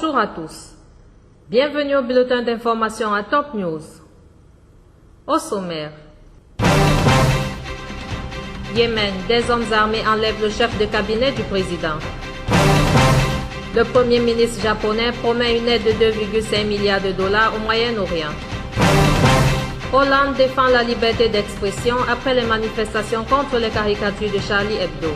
Bonjour à tous. Bienvenue au bulletin d'information à Top News. Au sommaire. Yémen, des hommes armés enlèvent le chef de cabinet du président. Le premier ministre japonais promet une aide de 2,5 milliards de dollars au Moyen-Orient. Hollande défend la liberté d'expression après les manifestations contre les caricatures de Charlie Hebdo.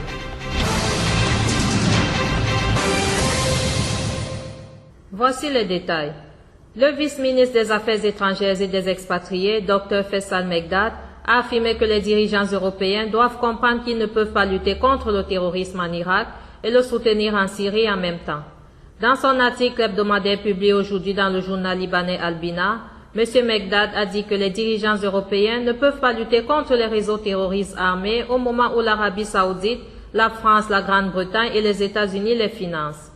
Voici les détails. Le vice-ministre des Affaires étrangères et des expatriés, Dr Faisal Mekdad, a affirmé que les dirigeants européens doivent comprendre qu'ils ne peuvent pas lutter contre le terrorisme en Irak et le soutenir en Syrie en même temps. Dans son article hebdomadaire publié aujourd'hui dans le journal libanais Al-Bina, M. Mekdad a dit que les dirigeants européens ne peuvent pas lutter contre les réseaux terroristes armés au moment où l'Arabie saoudite, la France, la Grande-Bretagne et les États-Unis les financent.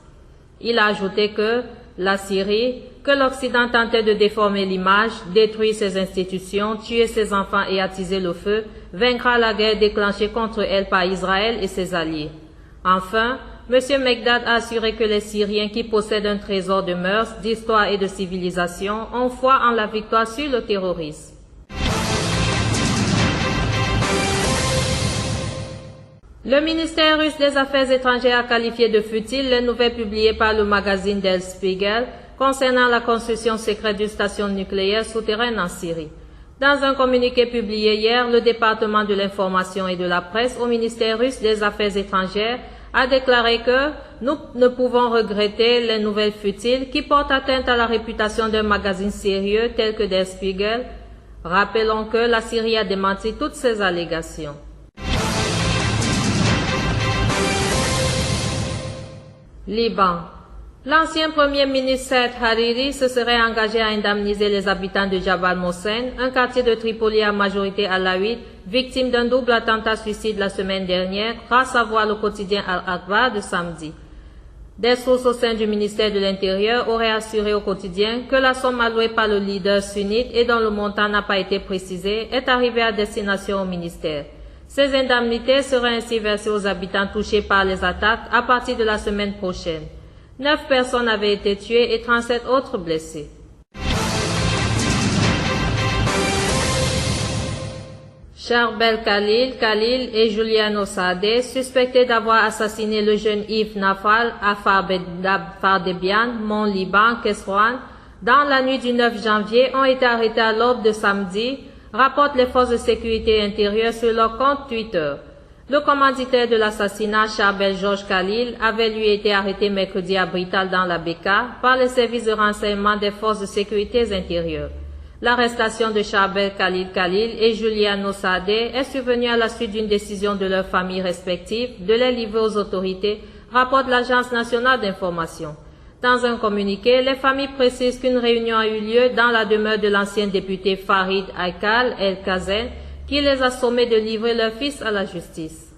Il a ajouté que la Syrie, que l'Occident tentait de déformer l'image, détruire ses institutions, tuer ses enfants et attiser le feu, vaincra la guerre déclenchée contre elle par Israël et ses alliés. Enfin, M. Mekdad a assuré que les Syriens qui possèdent un trésor de mœurs, d'histoire et de civilisation ont foi en la victoire sur le terrorisme. Le ministère russe des Affaires étrangères a qualifié de futile les nouvelles publiées par le magazine Der Spiegel concernant la construction secrète d'une station nucléaire souterraine en Syrie. Dans un communiqué publié hier, le département de l'information et de la presse au ministère russe des Affaires étrangères a déclaré que nous ne pouvons regretter les nouvelles futiles qui portent atteinte à la réputation d'un magazine sérieux tel que Der Spiegel. Rappelons que la Syrie a démenti toutes ces allégations. Liban. L'ancien premier ministre Saad Hariri se serait engagé à indemniser les habitants de Jabal Mohsen, un quartier de Tripoli à majorité alaouite, victime d'un double attentat suicide la semaine dernière, grâce à voir le quotidien Al-Akhbar de samedi. Des sources au sein du ministère de l'Intérieur auraient assuré au quotidien que la somme allouée par le leader sunnite et dont le montant n'a pas été précisé est arrivée à destination au ministère. Ces indemnités seraient ainsi versées aux habitants touchés par les attaques à partir de la semaine prochaine. 9 personnes avaient été tuées et 37 autres blessées. Charbel Khalil et Giuliano Sade, suspectés d'avoir assassiné le jeune Yves Nafal à Fardebian, Mont-Liban, Kesrouan, dans la nuit du 9 janvier, ont été arrêtés à l'aube de samedi, rapportent les forces de sécurité intérieure sur leur compte Twitter. Le commanditaire de l'assassinat, Charbel Georges Khalil, avait lui été arrêté mercredi à Brital dans la Beka par les services de renseignement des forces de sécurité intérieures. L'arrestation de Charbel Khalil et Giuliano Sade est survenue à la suite d'une décision de leurs familles respectives de les livrer aux autorités, rapporte l'Agence nationale d'information. Dans un communiqué, les familles précisent qu'une réunion a eu lieu dans la demeure de l'ancien député Farid Aykal El-Kazen, qui les a sommés de livrer leur fils à la justice.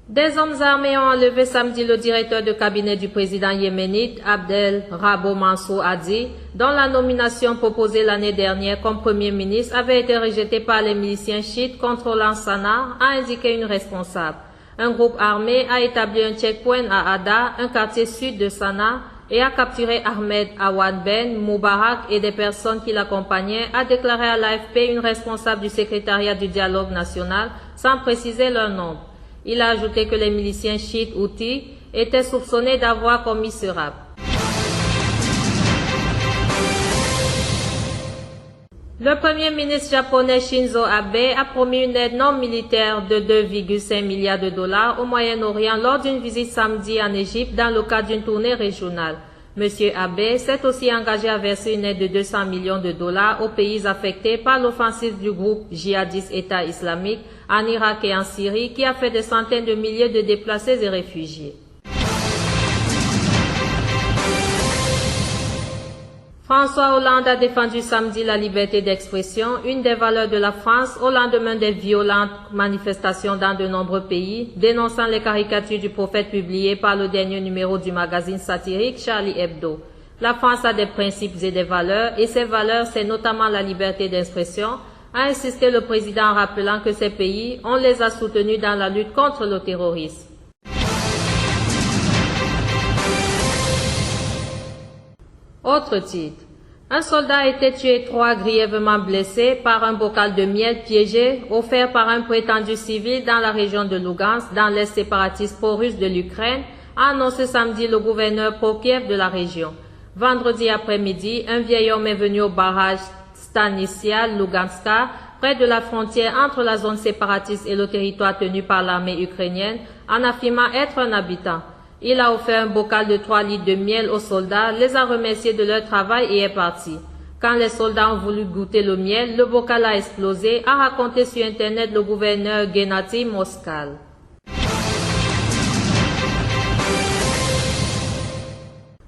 Des hommes armés ont enlevé samedi le directeur de cabinet du président yéménite Abdel Rabo Mansour Hadi, dont la nomination proposée l'année dernière comme premier ministre avait été rejetée par les miliciens chiites contrôlant Sanaa, a indiqué une responsable. Un groupe armé a établi un checkpoint à Ada, un quartier sud de Sanaa, et a capturé Ahmed Awad Ben Moubarak et des personnes qui l'accompagnaient, a déclaré à l'AFP une responsable du secrétariat du dialogue national, sans préciser leur nom. Il a ajouté que les miliciens chiites Houthis étaient soupçonnés d'avoir commis ce rapt. Le premier ministre japonais Shinzo Abe a promis une aide non militaire de 2,5 milliards de dollars au Moyen-Orient lors d'une visite samedi en Égypte dans le cadre d'une tournée régionale. M. Abe s'est aussi engagé à verser une aide de 200 millions de dollars aux pays affectés par l'offensive du groupe djihadiste État islamique en Irak et en Syrie qui a fait des centaines de milliers de déplacés et réfugiés. François Hollande a défendu samedi la liberté d'expression, une des valeurs de la France, au lendemain des violentes manifestations dans de nombreux pays, dénonçant les caricatures du prophète publiées par le dernier numéro du magazine satirique Charlie Hebdo. La France a des principes et des valeurs, et ces valeurs, c'est notamment la liberté d'expression, a insisté le président en rappelant que ces pays, on les a soutenus dans la lutte contre le terrorisme. Autre titre. Un soldat a été tué et 3 grièvement blessés par un bocal de miel piégé offert par un prétendu civil dans la région de Lugansk, dans l'est séparatiste pro-russe de l'Ukraine, a annoncé samedi le gouverneur pro-Kiev de la région. Vendredi après-midi, un vieil homme est venu au barrage Stanisia Luganska, près de la frontière entre la zone séparatiste et le territoire tenu par l'armée ukrainienne, en affirmant être un habitant. Il a offert un bocal de 3 litres de miel aux soldats, les a remerciés de leur travail et est parti. Quand les soldats ont voulu goûter le miel, le bocal a explosé, a raconté sur Internet le gouverneur Gennady Moskal.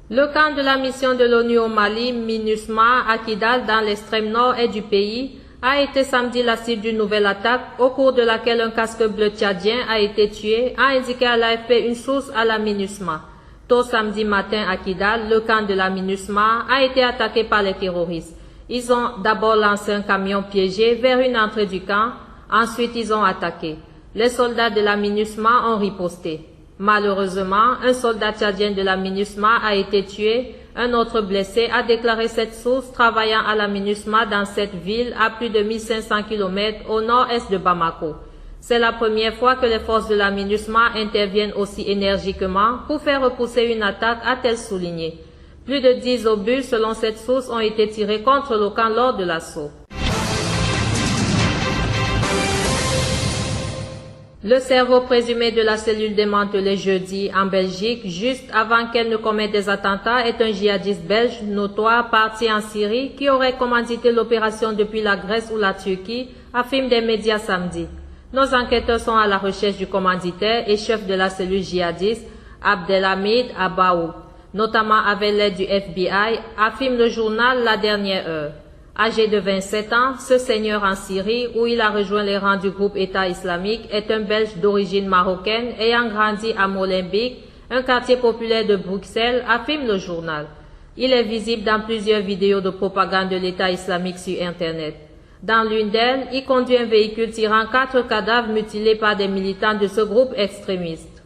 Le camp de la mission de l'ONU au Mali, MINUSMA, à Kidal, dans l'extrême nord-est du pays, a été samedi la cible d'une nouvelle attaque, au cours de laquelle un casque bleu tchadien a été tué, a indiqué à l'AFP une source à la MINUSMA. Tôt samedi matin à Kidal, le camp de la MINUSMA a été attaqué par les terroristes. Ils ont d'abord lancé un camion piégé vers une entrée du camp, ensuite ils ont attaqué. Les soldats de la MINUSMA ont riposté. Malheureusement, un soldat tchadien de la MINUSMA a été tué. Un autre blessé, a déclaré cette source travaillant à la MINUSMA dans cette ville à plus de 1500 km au nord-est de Bamako. C'est la première fois que les forces de la MINUSMA interviennent aussi énergiquement pour faire repousser une attaque, a-t-elle souligné. Plus de 10 obus, selon cette source, ont été tirés contre le camp lors de l'assaut. Le cerveau présumé de la cellule démantelée jeudi en Belgique, juste avant qu'elle ne commette des attentats, est un djihadiste belge notoire parti en Syrie qui aurait commandité l'opération depuis la Grèce ou la Turquie, affirment des médias samedi. Nos enquêteurs sont à la recherche du commanditaire et chef de la cellule djihadiste, Abdelhamid Abaou, notamment avec l'aide du FBI, affirme le journal La Dernière Heure. Âgé de 27 ans, ce seigneur en Syrie, où il a rejoint les rangs du groupe État islamique, est un Belge d'origine marocaine ayant grandi à Molenbeek, un quartier populaire de Bruxelles, affirme le journal. Il est visible dans plusieurs vidéos de propagande de l'État islamique sur Internet. Dans l'une d'elles, il conduit un véhicule tirant 4 cadavres mutilés par des militants de ce groupe extrémiste.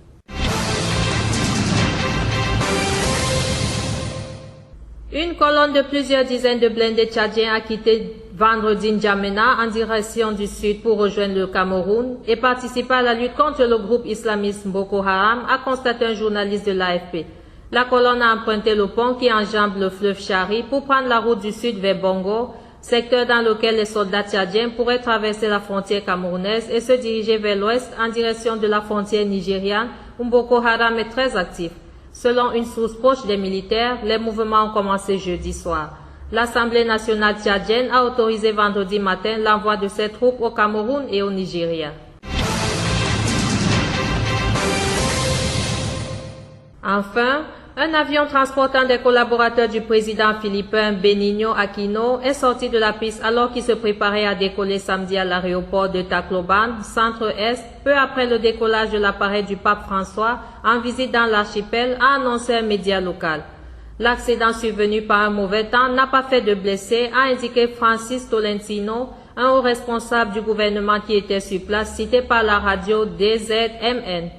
Une colonne de plusieurs dizaines de blindés tchadiens a quitté vendredi N'Djamena en direction du sud pour rejoindre le Cameroun et participer à la lutte contre le groupe islamiste Boko Haram, a constaté un journaliste de l'AFP. La colonne a emprunté le pont qui enjambe le fleuve Chari pour prendre la route du sud vers Bongo, secteur dans lequel les soldats tchadiens pourraient traverser la frontière camerounaise et se diriger vers l'ouest en direction de la frontière nigériane où Boko Haram est très actif. Selon une source proche des militaires, les mouvements ont commencé jeudi soir. L'Assemblée nationale tchadienne a autorisé vendredi matin l'envoi de ses troupes au Cameroun et au Nigeria. Enfin, un avion transportant des collaborateurs du président philippin Benigno Aquino est sorti de la piste alors qu'il se préparait à décoller samedi à l'aéroport de Tacloban, centre-est, peu après le décollage de l'appareil du pape François en visite dans l'archipel, a annoncé un média local. L'accident survenu par un mauvais temps n'a pas fait de blessés, a indiqué Francis Tolentino, un haut responsable du gouvernement qui était sur place, cité par la radio DZMN.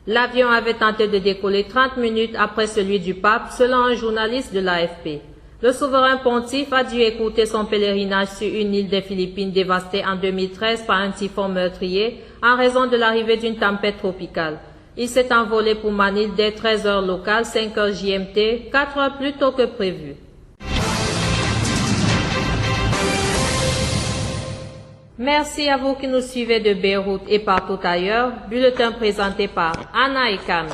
L'avion avait tenté de décoller 30 minutes après celui du pape, selon un journaliste de l'AFP. Le souverain pontife a dû écouter son pèlerinage sur une île des Philippines dévastée en 2013 par un typhon meurtrier en raison de l'arrivée d'une tempête tropicale. Il s'est envolé pour Manille dès 13 h locales, 5 h JMT, 4 heures plus tôt que prévu. Merci à vous qui nous suivez de Beyrouth et partout ailleurs. Bulletin présenté par Anna et Camille.